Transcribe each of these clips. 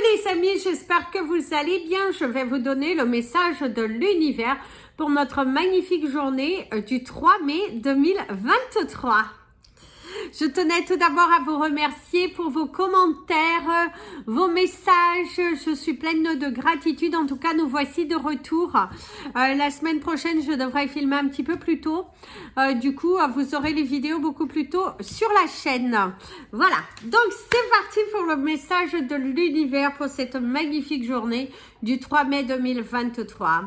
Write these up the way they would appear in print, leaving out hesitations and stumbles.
les amis, j'espère que vous allez bien. Je vais vous donner le message de l'univers pour notre magnifique journée du 3 mai 2023. Je tenais tout d'abord à vous remercier pour vos commentaires, vos messages. Je suis pleine de gratitude. En tout cas, nous voici de retour. La semaine prochaine, je devrais filmer un petit peu plus tôt. Du coup, vous aurez les vidéos beaucoup plus tôt sur la chaîne. Voilà. Donc, c'est parti pour le message de l'univers pour cette magnifique journée du 3 mai 2023.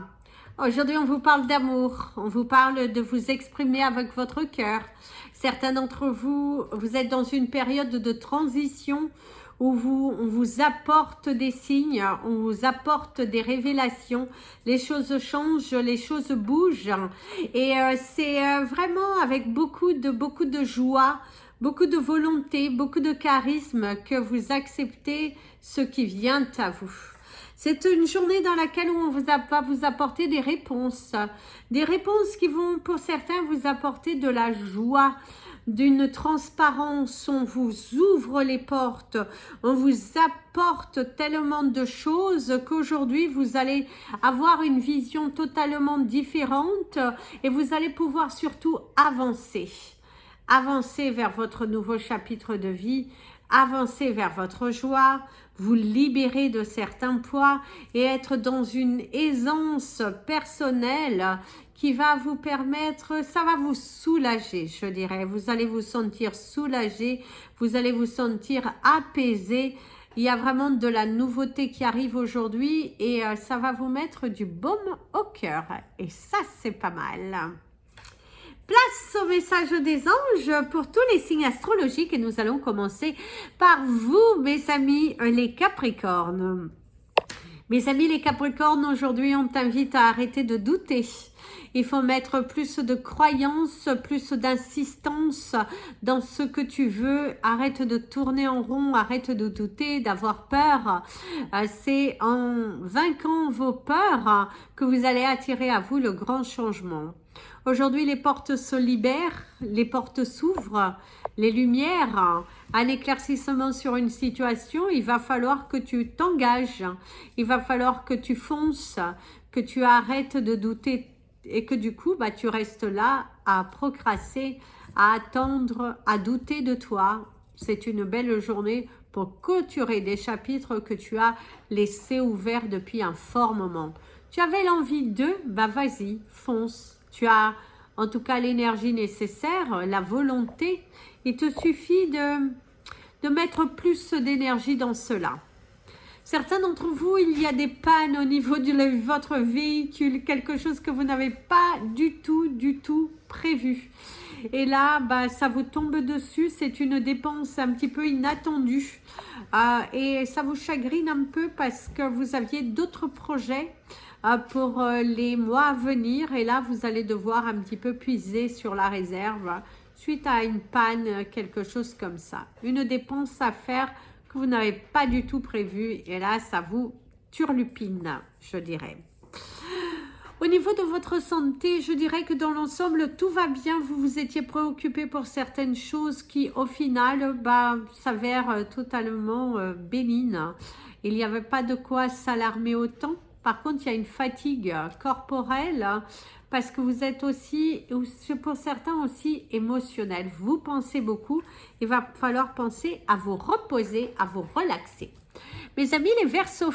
Aujourd'hui, on vous parle d'amour, on vous parle de vous exprimer avec votre cœur. Certains d'entre vous, vous êtes dans une période de transition où on vous apporte des signes, on vous apporte des révélations. Les choses changent, les choses bougent. Et c'est vraiment avec beaucoup de joie, beaucoup de volonté, beaucoup de charisme que vous acceptez ce qui vient à vous. C'est une journée dans laquelle on va vous apporter des réponses qui vont pour certains vous apporter de la joie, d'une transparence. On vous ouvre les portes, on vous apporte tellement de choses qu'aujourd'hui vous allez avoir une vision totalement différente et vous allez pouvoir surtout avancer vers votre nouveau chapitre de vie, avancer vers votre joie, vous libérer de certains poids et être dans une aisance personnelle qui va vous permettre, ça va vous soulager, je dirais. Vous allez vous sentir soulagé, vous allez vous sentir apaisé. Il y a vraiment de la nouveauté qui arrive aujourd'hui et ça va vous mettre du baume au cœur. Et ça, c'est pas mal. Place au message des anges pour tous les signes astrologiques et nous allons commencer par vous, mes amis les Capricornes. Mes amis les Capricornes, aujourd'hui on t'invite à arrêter de douter. Il faut mettre plus de croyance, plus d'insistance dans ce que tu veux. Arrête de tourner en rond, arrête de douter, d'avoir peur. C'est en vainquant vos peurs que vous allez attirer à vous le grand changement. Aujourd'hui, les portes se libèrent, les portes s'ouvrent, les lumières, un éclaircissement sur une situation. Il va falloir que tu t'engages, il va falloir que tu fonces, que tu arrêtes de douter et que du coup, tu restes là à procrastiner, à attendre, à douter de toi. C'est une belle journée pour clôturer des chapitres que tu as laissés ouverts depuis un fort moment. Tu avais l'envie de, vas-y, fonce. Tu as en tout cas l'énergie nécessaire, la volonté. Il te suffit de mettre plus d'énergie dans cela. Certains d'entre vous, il y a des pannes au niveau de votre véhicule, quelque chose que vous n'avez pas du tout prévu. Et là, ça vous tombe dessus, c'est une dépense un petit peu inattendue. Et ça vous chagrine un peu parce que vous aviez d'autres projets pour les mois à venir. Et là, vous allez devoir un petit peu puiser sur la réserve suite à une panne, quelque chose comme ça. Une dépense à faire que vous n'avez pas du tout prévu et là ça vous turlupine, je dirais. Au niveau de votre santé, je dirais que dans l'ensemble tout va bien. Vous vous étiez préoccupé pour certaines choses qui au final s'avèrent totalement bénines. Il n'y avait pas de quoi s'alarmer autant. Par contre, il y a une fatigue corporelle parce que vous êtes aussi, pour certains aussi, émotionnel. Vous pensez beaucoup. Il va falloir penser à vous reposer, à vous relaxer. Mes amis les Verseaux.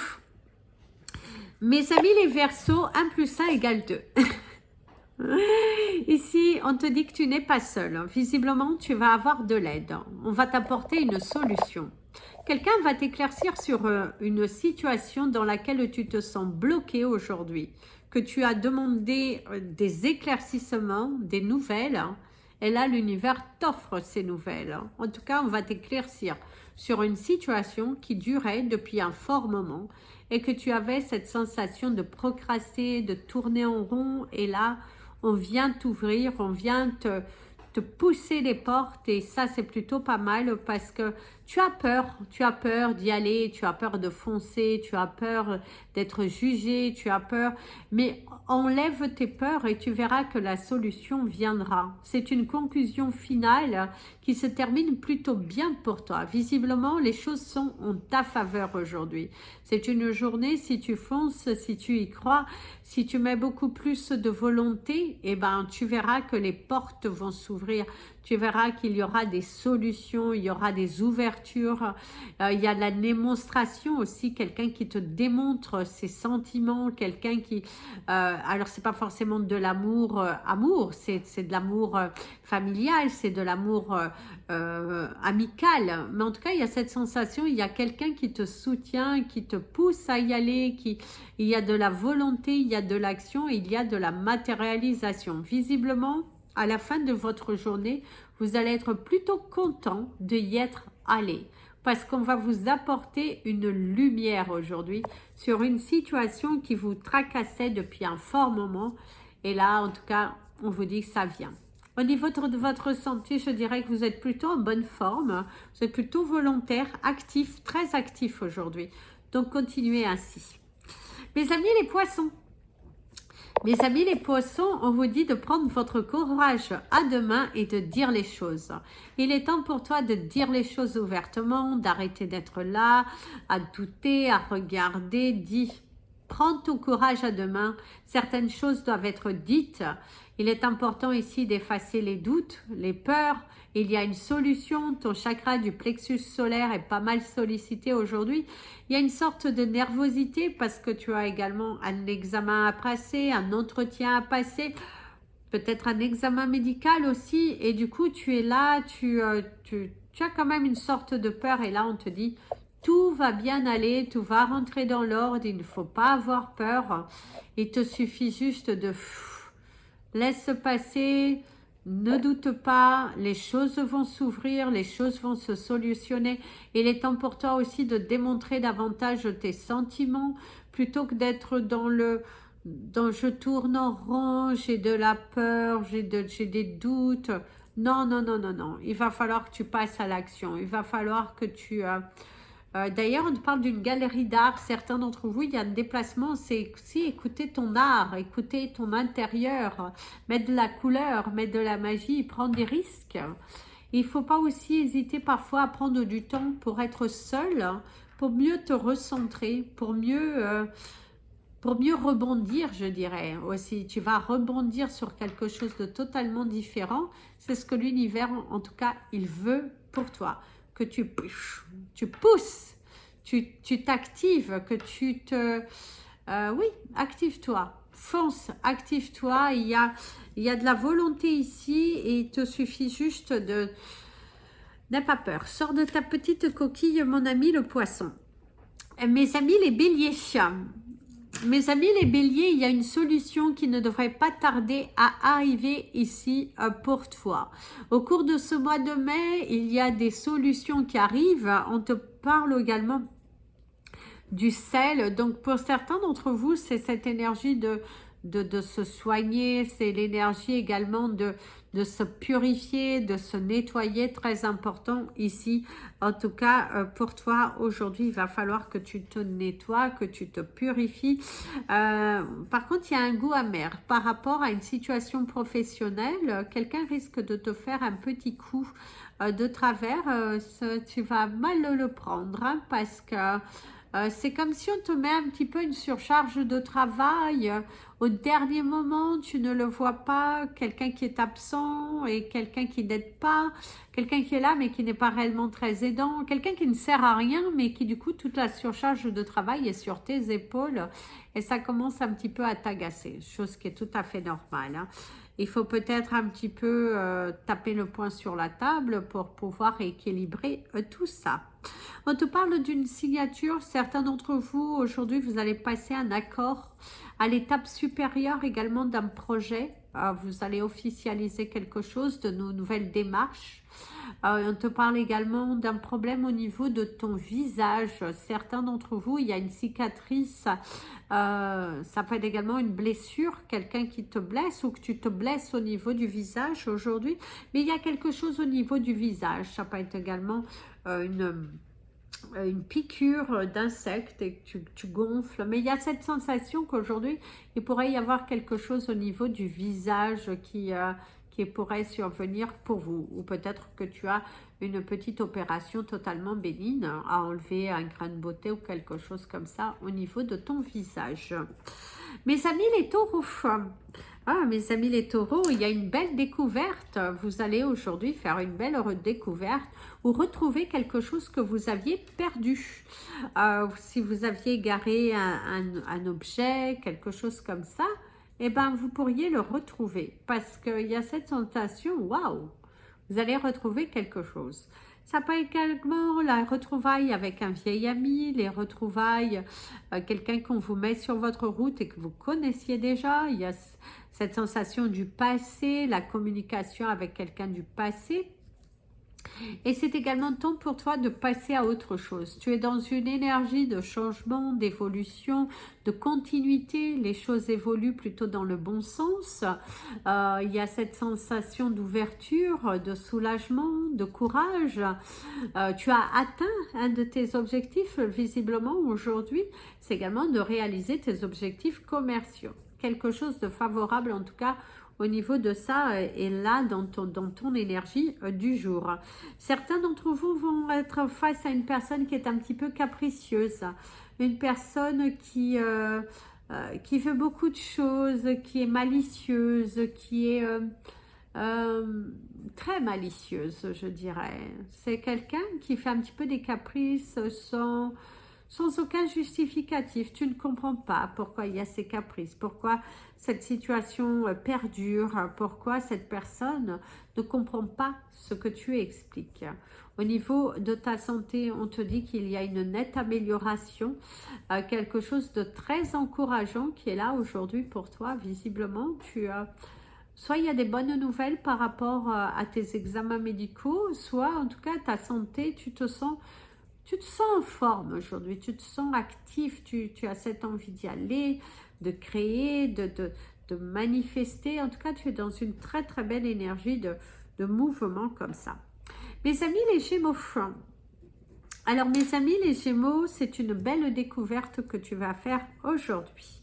Mes amis les Verseaux, 1 + 1 = 2. Ici, on te dit que tu n'es pas seul. Visiblement, tu vas avoir de l'aide. On va t'apporter une solution. Quelqu'un va t'éclaircir sur une situation dans laquelle tu te sens bloqué aujourd'hui, que tu as demandé des éclaircissements, des nouvelles, et là l'univers t'offre ces nouvelles. En tout cas, on va t'éclaircir sur une situation qui durait depuis un fort moment et que tu avais cette sensation de procrastiner, de tourner en rond, et là, on vient t'ouvrir, on vient te pousser les portes et ça c'est plutôt pas mal parce que tu as peur d'y aller, tu as peur de foncer, tu as peur d'être jugé, tu as peur, mais enlève tes peurs et tu verras que la solution viendra. C'est une conclusion finale qui se termine plutôt bien pour toi. Visiblement, les choses sont en ta faveur aujourd'hui. C'est une journée, si tu fonces, si tu y crois, si tu mets beaucoup plus de volonté, eh ben, tu verras que les portes vont s'ouvrir. Tu verras qu'il y aura des solutions, il y aura des ouvertures, il y a de la démonstration aussi, quelqu'un qui te démontre ses sentiments, quelqu'un qui... alors, c'est pas forcément de l'amour, c'est de l'amour familial, c'est de l'amour amical. Mais en tout cas, il y a cette sensation, il y a quelqu'un qui te soutient, qui te pousse à y aller, il y a de la volonté, il y a de l'action, il y a de la matérialisation. Visiblement, à la fin de votre journée, vous allez être plutôt content de y être allé parce qu'on va vous apporter une lumière aujourd'hui sur une situation qui vous tracassait depuis un fort moment. Et là, en tout cas, on vous dit que ça vient. Au niveau de votre santé, je dirais que vous êtes plutôt en bonne forme. Vous êtes plutôt volontaire, actif, très actif aujourd'hui. Donc, continuez ainsi. Mes amis les poissons, mes amis les poissons, on vous dit de prendre votre courage à deux mains et de dire les choses. Il est temps pour toi de dire les choses ouvertement, d'arrêter d'être là, à douter, à regarder. Dis, prends ton courage à deux mains. Certaines choses doivent être dites. Il est important ici d'effacer les doutes, les peurs. Il y a une solution, ton chakra du plexus solaire est pas mal sollicité aujourd'hui. Il y a une sorte de nervosité parce que tu as également un examen à passer, un entretien à passer, peut-être un examen médical aussi. Et du coup, tu es là, tu as quand même une sorte de peur. Et là, on te dit, tout va bien aller, tout va rentrer dans l'ordre, il ne faut pas avoir peur. Il te suffit juste de... Laisse passer, ne doute pas, les choses vont s'ouvrir, les choses vont se solutionner. Il est temps pour toi aussi de démontrer davantage tes sentiments plutôt que d'être dans je tourne en rond, j'ai de la peur, j'ai des doutes. Non, non, non, non, non. Il va falloir que tu passes à l'action. Il va falloir que tu... D'ailleurs, on parle d'une galerie d'art. Certains d'entre vous, il y a un déplacement. C'est aussi écouter ton art, écouter ton intérieur, mettre de la couleur, mettre de la magie, prendre des risques. Il ne faut pas aussi hésiter parfois à prendre du temps pour être seul, pour mieux te recentrer, pour mieux rebondir, je dirais aussi. Tu vas rebondir sur quelque chose de totalement différent. C'est ce que l'univers, en tout cas, il veut pour toi. Que tu pousses, tu t'actives, que tu te... oui, active-toi, fonce, active-toi. Il y a de la volonté ici et il te suffit juste de... N'aie pas peur. Sors de ta petite coquille, mon ami le poisson. Mes amis les béliers. Mes amis les béliers, il y a une solution qui ne devrait pas tarder à arriver ici pour toi. Au cours de ce mois de mai, il y a des solutions qui arrivent. On te parle également du sel. Donc pour certains d'entre vous, c'est cette énergie de se soigner, c'est l'énergie également de se purifier, de se nettoyer, très important ici. En tout cas, pour toi, aujourd'hui, il va falloir que tu te nettoies, que tu te purifies. Par contre, il y a un goût amer par rapport à une situation professionnelle. Quelqu'un risque de te faire un petit coup de travers. Tu vas mal le prendre hein, parce que... c'est comme si on te met un petit peu une surcharge de travail. Au dernier moment, tu ne le vois pas. Quelqu'un qui est absent et quelqu'un qui n'aide pas. Quelqu'un qui est là mais qui n'est pas réellement très aidant. Quelqu'un qui ne sert à rien mais qui du coup, toute la surcharge de travail est sur tes épaules. Et ça commence un petit peu à t'agacer. Chose qui est tout à fait normale. Hein. Il faut peut-être un petit peu taper le poing sur la table pour pouvoir équilibrer tout ça. On te parle d'une signature. Certains d'entre vous, aujourd'hui, vous allez passer un accord à l'étape supérieure également d'un projet. vous allez officialiser quelque chose, de nouvelles démarches. On te parle également d'un problème au niveau de ton visage. Certains d'entre vous, il y a une cicatrice, ça peut être également une blessure, quelqu'un qui te blesse ou que tu te blesses au niveau du visage aujourd'hui. Mais il y a quelque chose au niveau du visage. Ça peut être également une piqûre d'insecte et que tu gonfles. Mais il y a cette sensation qu'aujourd'hui, il pourrait y avoir quelque chose au niveau du visage qui pourrait survenir pour vous. Ou peut-être que tu as une petite opération totalement bénigne à enlever un grain de beauté ou quelque chose comme ça au niveau de ton visage. Mes amis les taureaux, mes amis les taureaux, il y a une belle découverte. Vous allez aujourd'hui faire une belle découverte ou retrouver quelque chose que vous aviez perdu. Si vous aviez égaré un objet, quelque chose comme ça, eh ben, vous pourriez le retrouver parce qu'il y a cette sensation, waouh, vous allez retrouver quelque chose. Ça peut être également la retrouvaille avec un vieil ami, les retrouvailles, quelqu'un qu'on vous met sur votre route et que vous connaissiez déjà. Il y a cette sensation du passé, la communication avec quelqu'un du passé. Et c'est également temps pour toi de passer à autre chose. Tu es dans une énergie de changement, d'évolution, de continuité. Les choses évoluent plutôt dans le bon sens. Il y a cette sensation d'ouverture, de soulagement, de courage. Tu as atteint un de tes objectifs visiblement aujourd'hui. C'est également de réaliser tes objectifs commerciaux. Quelque chose de favorable en tout cas au niveau de ça et là dans ton énergie du jour. Certains d'entre vous vont être face à une personne qui est un petit peu capricieuse, une personne qui veut beaucoup de choses, qui est malicieuse, qui est très malicieuse, je dirais. C'est quelqu'un qui fait un petit peu des caprices sans aucun justificatif. Tu ne comprends pas pourquoi il y a ces caprices, pourquoi cette situation perdure, pourquoi cette personne ne comprend pas ce que tu expliques. Au niveau de ta santé, on te dit qu'il y a une nette amélioration, quelque chose de très encourageant qui est là aujourd'hui pour toi. Visiblement, soit il y a des bonnes nouvelles par rapport à tes examens médicaux, soit en tout cas ta santé, tu te sens en forme aujourd'hui, tu te sens actif, tu as cette envie d'y aller, de créer, de manifester. En tout cas, tu es dans une très très belle énergie de mouvement comme ça. Mes amis les Gémeaux, alors mes amis les Gémeaux, c'est une belle découverte que tu vas faire aujourd'hui.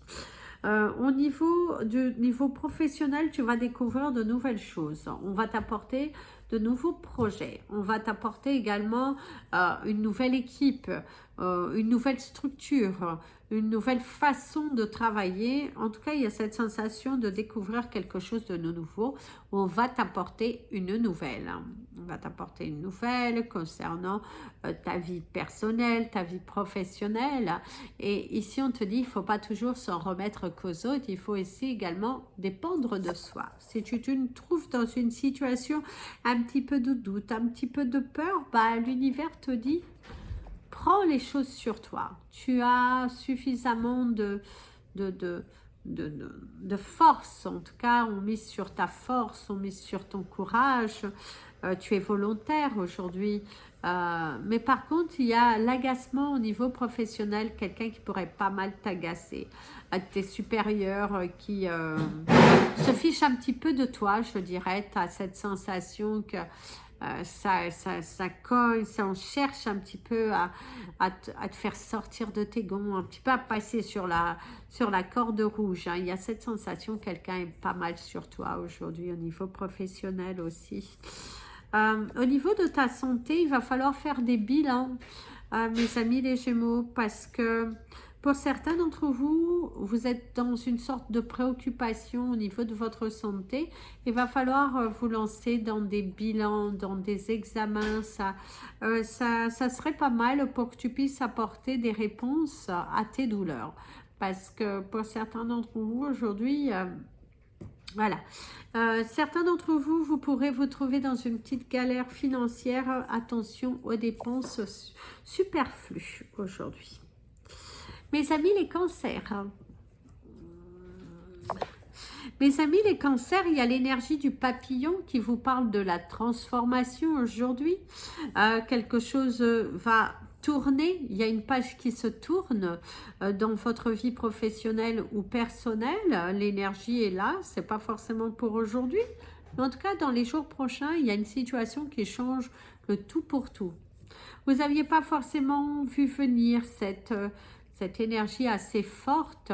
Au niveau professionnel, tu vas découvrir de nouvelles choses. On va t'apporter de nouveaux projets. On va t'apporter également une nouvelle équipe, une nouvelle structure, une nouvelle façon de travailler. En tout cas, il y a cette sensation de découvrir quelque chose de nouveau. On va t'apporter une nouvelle. On va t'apporter une nouvelle concernant ta vie personnelle, ta vie professionnelle. Et ici, on te dit, il ne faut pas toujours s'en remettre qu'aux autres. Il faut aussi également dépendre de soi. Si tu te trouves dans une situation un petit peu de doute, un petit peu de peur, l'univers te dit, prends les choses sur toi. Tu as suffisamment de force. En tout cas, on mise sur ta force, on mise sur ton courage. Tu es volontaire aujourd'hui. Mais par contre, il y a l'agacement au niveau professionnel. Quelqu'un qui pourrait pas mal t'agacer. Tes supérieurs qui se fichent un petit peu de toi, je dirais. Tu as cette sensation que ça colle, on cherche un petit peu à te faire sortir de tes gonds, un petit peu à passer sur la corde rouge. Il y a cette sensation que quelqu'un est pas mal sur toi aujourd'hui au niveau professionnel aussi. Au niveau de ta santé, il va falloir faire des bilans, mes amis les Gémeaux, parce que pour certains d'entre vous, vous êtes dans une sorte de préoccupation au niveau de votre santé. Il va falloir vous lancer dans des bilans, dans des examens. Ça serait pas mal pour que tu puisses apporter des réponses à tes douleurs. Parce que pour certains d'entre vous aujourd'hui, voilà. Certains d'entre vous, vous pourrez vous trouver dans une petite galère financière. Attention aux dépenses superflues aujourd'hui. Mes amis les cancers, Mes amis, les cancers, il y a l'énergie du papillon qui vous parle de la transformation aujourd'hui. Quelque chose va tourner, il y a une page qui se tourne dans votre vie professionnelle ou personnelle. L'énergie est là, c'est pas forcément pour aujourd'hui. Mais en tout cas, dans les jours prochains, il y a une situation qui change le tout pour tout. Vous n'aviez pas forcément vu venir cette énergie assez forte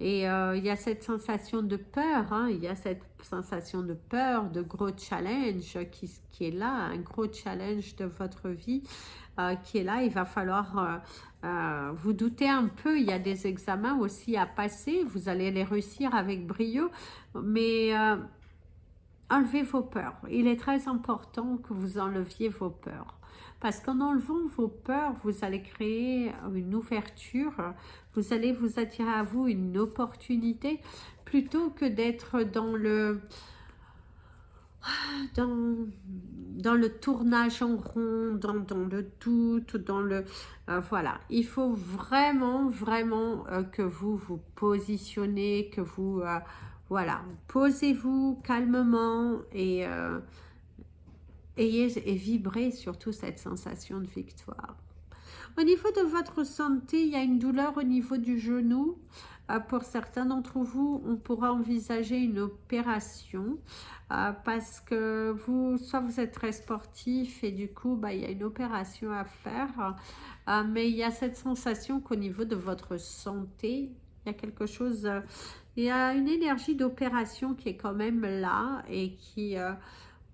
et il y a cette sensation de peur, hein, il y a cette sensation de peur, de gros challenge qui est là, un gros challenge de votre vie qui est là. Il va falloir vous douter un peu, il y a des examens aussi à passer, vous allez les réussir avec brio, mais enlevez vos peurs. Il est très important que vous enleviez vos peurs. Parce qu'en enlevant vos peurs, vous allez créer une ouverture, vous allez vous attirer à vous une opportunité, plutôt que d'être dans le tournage en rond, dans le doute, dans le... voilà, il faut vraiment que vous vous positionnez, que vous... voilà, posez-vous calmement et vibrez surtout cette sensation de victoire. Au niveau de votre santé, il y a une douleur au niveau du genou. Pour certains d'entre vous, on pourra envisager une opération parce que soit vous êtes très sportif et du coup, il y a une opération à faire. Mais il y a cette sensation qu'au niveau de votre santé, il y a quelque chose... il y a une énergie d'opération qui est quand même là et qui...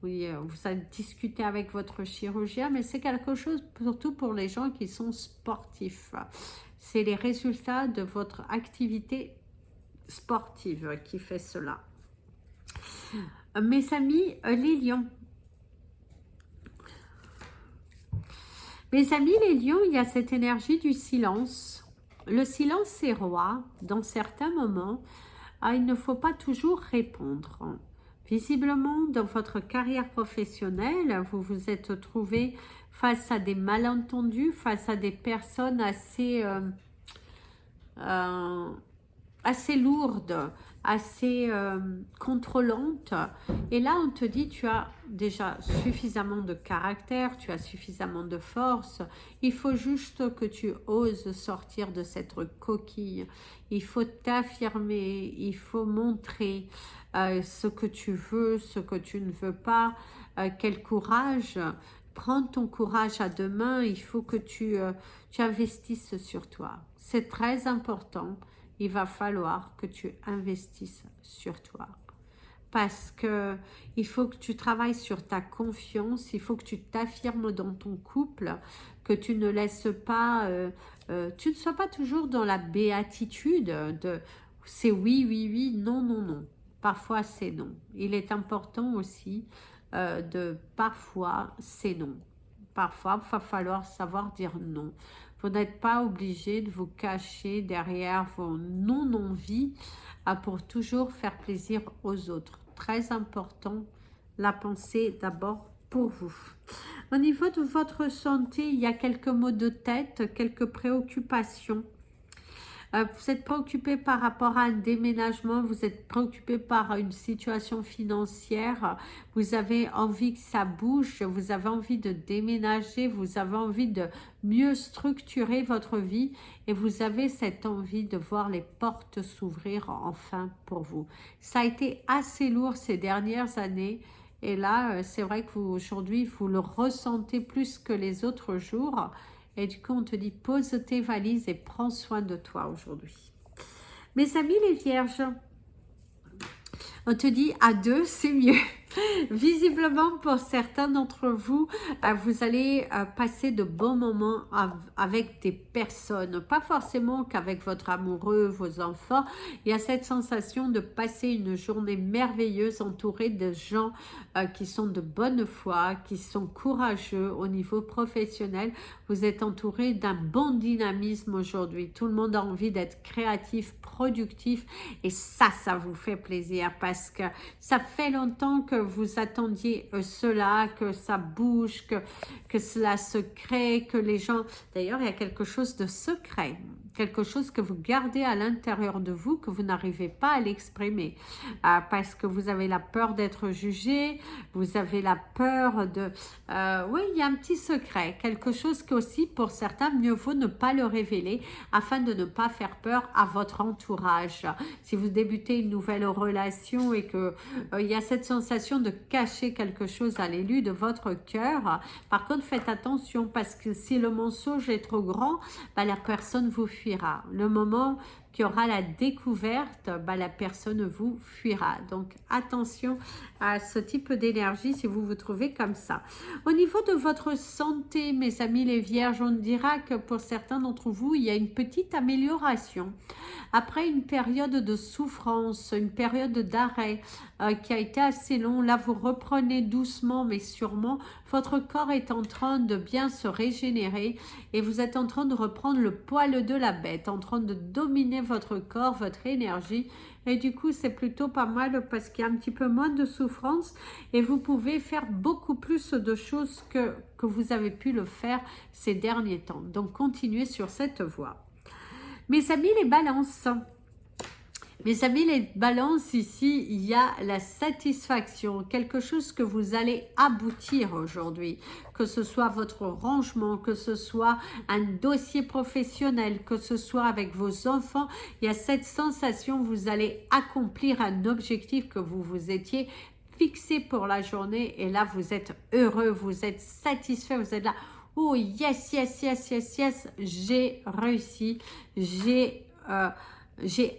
oui, vous allez discuter avec votre chirurgien, mais c'est quelque chose surtout pour les gens qui sont sportifs. C'est les résultats de votre activité sportive qui fait cela. Mes amis, les lions. Mes amis, les lions, il y a cette énergie du silence. Le silence est roi. Dans certains moments, il ne faut pas toujours répondre. Visiblement, dans votre carrière professionnelle, vous vous êtes trouvé face à des malentendus, face à des personnes assez lourdes, assez contrôlantes. Et là, on te dit, tu as déjà suffisamment de caractère, tu as suffisamment de force. Il faut juste que tu oses sortir de cette coquille. Il faut t'affirmer, il faut montrer ce que tu veux, ce que tu ne veux pas. Quel courage. Prends ton courage à deux mains. Il faut que tu investisses sur toi. C'est très important. Il va falloir que tu investisses sur toi. Parce que il faut que tu travailles sur ta confiance, il faut que tu t'affirmes dans ton couple, que tu ne laisses pas, tu ne sois pas toujours dans la béatitude de c'est oui, oui, oui, non, non, non. Parfois c'est non. Il est important aussi de parfois c'est non. Parfois, il va falloir savoir dire non. Vous n'êtes pas obligé de vous cacher derrière vos non-envies pour toujours faire plaisir aux autres. Très important, la pensée d'abord pour vous. Au niveau de votre santé, il y a quelques maux de tête, quelques préoccupations. Vous êtes préoccupé par rapport à un déménagement, vous êtes préoccupé par une situation financière, vous avez envie que ça bouge, vous avez envie de déménager, vous avez envie de mieux structurer votre vie et vous avez cette envie de voir les portes s'ouvrir enfin pour vous. Ça a été assez lourd ces dernières années et là, c'est vrai que aujourd'hui, vous le ressentez plus que les autres jours. Et du coup, on te dit, pose tes valises et prends soin de toi aujourd'hui. Mes amis les vierges, on te dit à deux, c'est mieux. Visiblement, pour certains d'entre vous, vous allez passer de bons moments avec des personnes. Pas forcément qu'avec votre amoureux, vos enfants. Il y a cette sensation de passer une journée merveilleuse entourée de gens qui sont de bonne foi, qui sont courageux au niveau professionnel. Vous êtes entouré d'un bon dynamisme aujourd'hui. Tout le monde a envie d'être créatif, productif. Et ça vous fait plaisir parce que ça fait longtemps que vous attendiez cela, que ça bouge, que cela se crée, que les gens... D'ailleurs, il y a quelque chose de secret. quelque chose que vous gardez à l'intérieur de vous, que vous n'arrivez pas à l'exprimer, parce que vous avez la peur d'être jugé, vous avez la peur de... oui, il y a un petit secret, quelque chose que aussi pour certains, mieux vaut ne pas le révéler, afin de ne pas faire peur à votre entourage. Si vous débutez une nouvelle relation et que il y a cette sensation de cacher quelque chose à l'élu de votre cœur, par contre, faites attention, parce que si le mensonge est trop grand, la personne vous fuira. Le moment qu'il y aura la découverte, la personne vous fuira. Donc, attention à ce type d'énergie si vous vous trouvez comme ça. Au niveau de votre santé, mes amis les vierges, on dira que pour certains d'entre vous, il y a une petite amélioration. Après une période de souffrance, une période d'arrêt qui a été assez long, là vous reprenez doucement mais sûrement. Votre corps est en train de bien se régénérer et vous êtes en train de reprendre le poil de la bête, en train de dominer votre corps, votre énergie. Et du coup, c'est plutôt pas mal parce qu'il y a un petit peu moins de souffrance et vous pouvez faire beaucoup plus de choses que vous avez pu le faire ces derniers temps. Donc, continuez sur cette voie. Mes amis les balances, ici, il y a la satisfaction, quelque chose que vous allez aboutir aujourd'hui, que ce soit votre rangement, que ce soit un dossier professionnel, que ce soit avec vos enfants, il y a cette sensation, vous allez accomplir un objectif que vous vous étiez fixé pour la journée et là, vous êtes heureux, vous êtes satisfait, vous êtes là. Oh yes, yes, yes, yes, yes, j'ai réussi, j'ai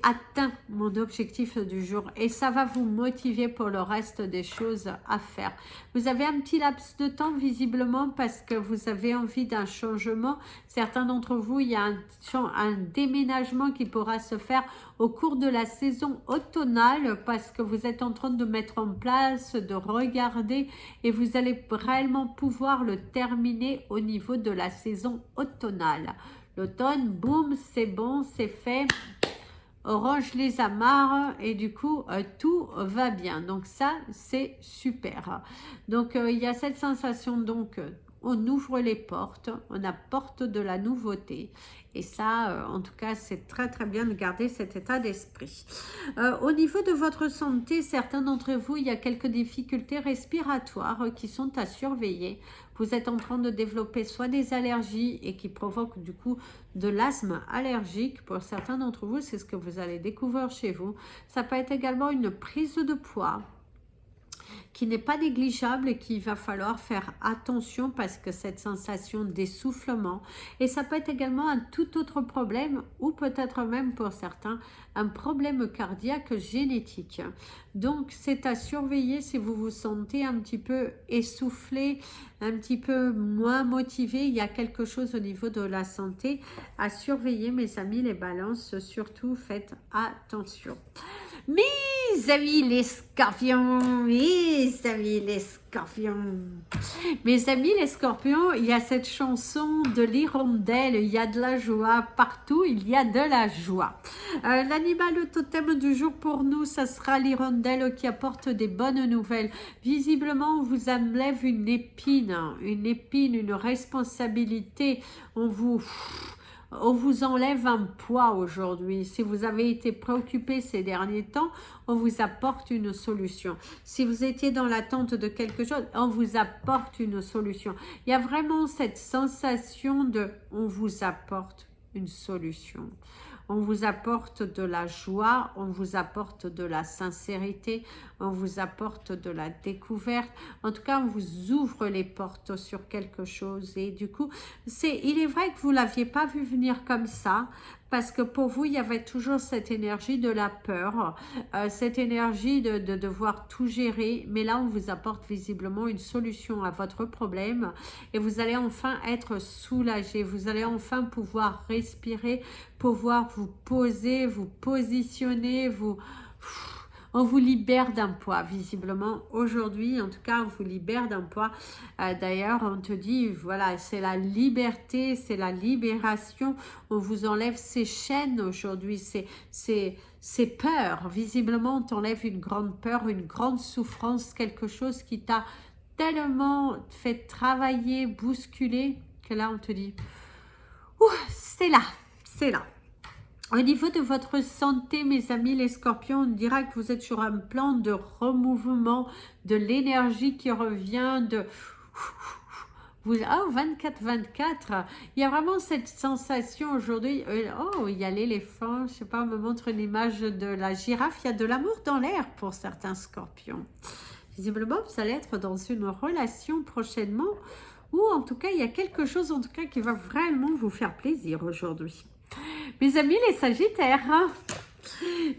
atteint mon objectif du jour et ça va vous motiver pour le reste des choses à faire. Vous avez un petit laps de temps visiblement parce que vous avez envie d'un changement. Certains d'entre vous, il y a un déménagement qui pourra se faire au cours de la saison automnale parce que vous êtes en train de mettre en place, de regarder et vous allez réellement pouvoir le terminer au niveau de la saison automnale. L'automne, boum, c'est bon, c'est fait. Orange les amarre et du coup tout va bien, donc ça c'est super. Donc il y a cette sensation, donc on ouvre les portes, on apporte de la nouveauté et ça en tout cas c'est très très bien de garder cet état d'esprit. Au niveau de votre santé, certains d'entre vous, il y a quelques difficultés respiratoires qui sont à surveiller. Vous êtes en train de développer soit des allergies et qui provoquent du coup de l'asthme allergique. Pour certains d'entre vous, c'est ce que vous allez découvrir chez vous. Ça peut être également une prise de poids qui n'est pas négligeable et qu'il va falloir faire attention parce que cette sensation d'essoufflement, et ça peut être également un tout autre problème ou peut-être même pour certains un problème cardiaque génétique. Donc c'est à surveiller si vous vous sentez un petit peu essoufflé, un petit peu moins motivé, il y a quelque chose au niveau de la santé à surveiller, mes amis les balances, surtout faites attention. Mes amis les scorpions, mes amis les scorpions, mes amis les scorpions, il y a cette chanson de l'hirondelle, il y a de la joie, partout il y a de la joie. L'animal totem du jour pour nous, ça sera l'hirondelle qui apporte des bonnes nouvelles. Visiblement, on vous enlève une épine, une responsabilité, on vous enlève un poids aujourd'hui. Si vous avez été préoccupé ces derniers temps, on vous apporte une solution. Si vous étiez dans l'attente de quelque chose, on vous apporte une solution. Il y a vraiment cette sensation de on vous apporte une solution. On vous apporte de la joie, on vous apporte de la sincérité, on vous apporte de la découverte. En tout cas, on vous ouvre les portes sur quelque chose. Et du coup, il est vrai que vous ne l'aviez pas vu venir comme ça, parce que pour vous, il y avait toujours cette énergie de la peur, cette énergie de devoir tout gérer. Mais là, on vous apporte visiblement une solution à votre problème et vous allez enfin être soulagé. Vous allez enfin pouvoir respirer, pouvoir vous poser, vous positionner, on vous libère d'un poids, visiblement, aujourd'hui, en tout cas, on vous libère d'un poids. D'ailleurs, on te dit, voilà, c'est la liberté, c'est la libération. On vous enlève ces chaînes aujourd'hui, ces peurs. Visiblement, on t'enlève une grande peur, une grande souffrance, quelque chose qui t'a tellement fait travailler, bousculer, que là, on te dit, ouh, c'est là, c'est là. Au niveau de votre santé, mes amis les scorpions, on dira que vous êtes sur un plan de remouvement, de l'énergie qui revient, de... Vous, oh, 24-24, il y a vraiment cette sensation aujourd'hui, oh, il y a l'éléphant, je sais pas, on me montre une image de la girafe, il y a de l'amour dans l'air pour certains scorpions. Visiblement, vous allez être dans une relation prochainement, ou en tout cas, il y a quelque chose en tout cas qui va vraiment vous faire plaisir aujourd'hui. Mes amis les sagittaires, hein.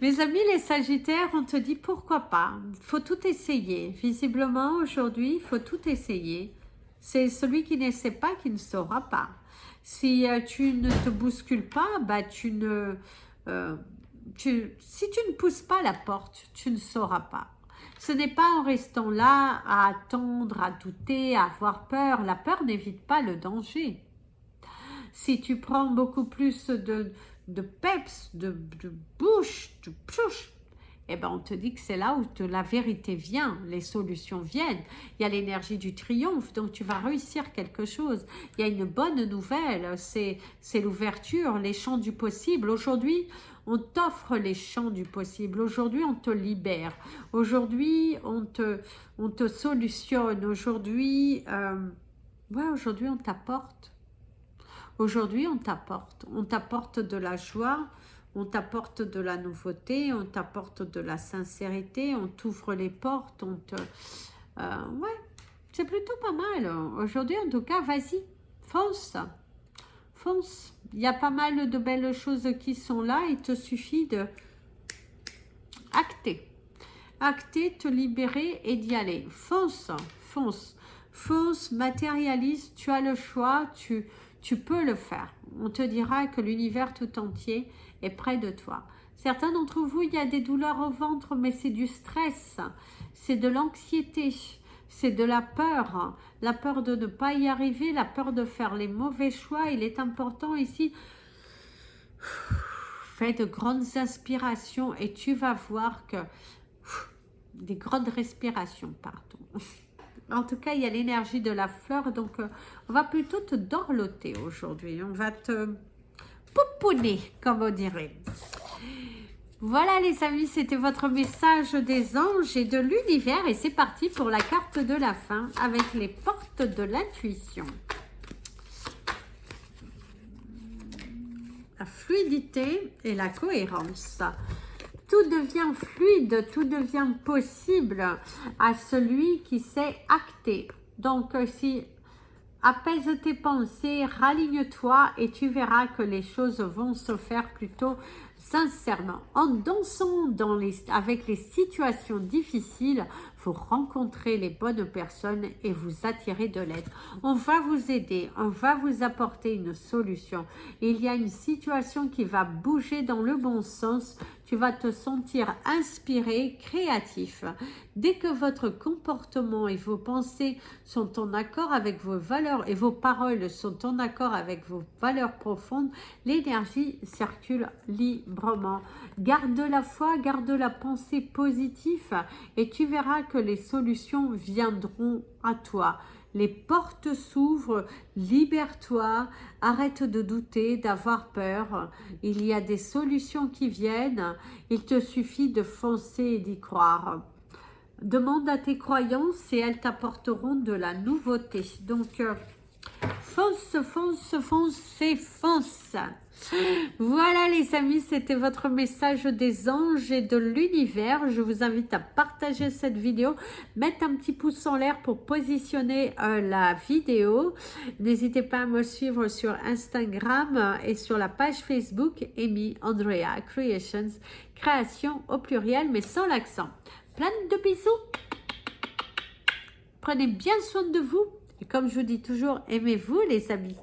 Mes amis les sagittaires, on te dit pourquoi pas, il faut tout essayer. Visiblement, aujourd'hui, il faut tout essayer. C'est celui qui n'essaie pas qui ne saura pas. Si tu ne te bouscules pas, bah, si tu ne pousses pas la porte, tu ne sauras pas. Ce n'est pas en restant là à attendre, à douter, à avoir peur. La peur n'évite pas le danger. Si tu prends beaucoup plus de peps, de bouche, de pchouch, eh ben on te dit que c'est là où la vérité vient, les solutions viennent. Il y a l'énergie du triomphe, donc tu vas réussir quelque chose. Il y a une bonne nouvelle, c'est l'ouverture, les champs du possible. Aujourd'hui, on t'offre les champs du possible. Aujourd'hui, on te libère. Aujourd'hui, on te solutionne. Aujourd'hui, aujourd'hui, on t'apporte. Aujourd'hui, on t'apporte de la joie, on t'apporte de la nouveauté, on t'apporte de la sincérité, on t'ouvre les portes, ouais, c'est plutôt pas mal. Aujourd'hui, en tout cas, vas-y, fonce, fonce. Il y a pas mal de belles choses qui sont là, il te suffit de acter, te libérer et d'y aller. Fonce, fonce, fonce, matérialise, tu as le choix, tu peux le faire. On te dira que l'univers tout entier est près de toi. Certains d'entre vous, il y a des douleurs au ventre, mais c'est du stress, c'est de l'anxiété, c'est de la peur de ne pas y arriver, la peur de faire les mauvais choix. Il est important ici, fais de grandes inspirations et tu vas voir que des grandes respirations, pardon. En tout cas, il y a l'énergie de la fleur, donc on va plutôt te dorloter aujourd'hui. On va te pouponner, comme on dirait. Voilà les amis, c'était votre message des anges et de l'univers. Et c'est parti pour la carte de la fin avec les portes de l'intuition. La fluidité et la cohérence. Tout devient fluide, tout devient possible à celui qui sait acter. Donc, si apaise tes pensées, raligne-toi et tu verras que les choses vont se faire plutôt sincèrement. En dansant avec les situations difficiles, vous rencontrez les bonnes personnes et vous attirez de l'aide. On va vous aider, on va vous apporter une solution. Il y a une situation qui va bouger dans le bon sens. Tu vas te sentir inspiré, créatif. Dès que votre comportement et vos pensées sont en accord avec vos valeurs et vos paroles sont en accord avec vos valeurs profondes, l'énergie circule librement. Garde la foi, garde la pensée positive et tu verras que les solutions viendront à toi. Les portes s'ouvrent, libère-toi, arrête de douter, d'avoir peur. Il y a des solutions qui viennent, il te suffit de foncer et d'y croire. Demande à tes croyances et elles t'apporteront de la nouveauté. Donc, fonce, fonce, fonce, fonce. Voilà les amis, c'était votre message des anges et de l'univers. Je vous invite à partager cette vidéo, mettre un petit pouce en l'air pour positionner la vidéo. N'hésitez pas à me suivre sur Instagram et sur la page Facebook Amy Andrea Creations, création au pluriel mais sans l'accent. Plein de bisous. Prenez bien soin de vous et comme je vous dis toujours, aimez-vous les amis.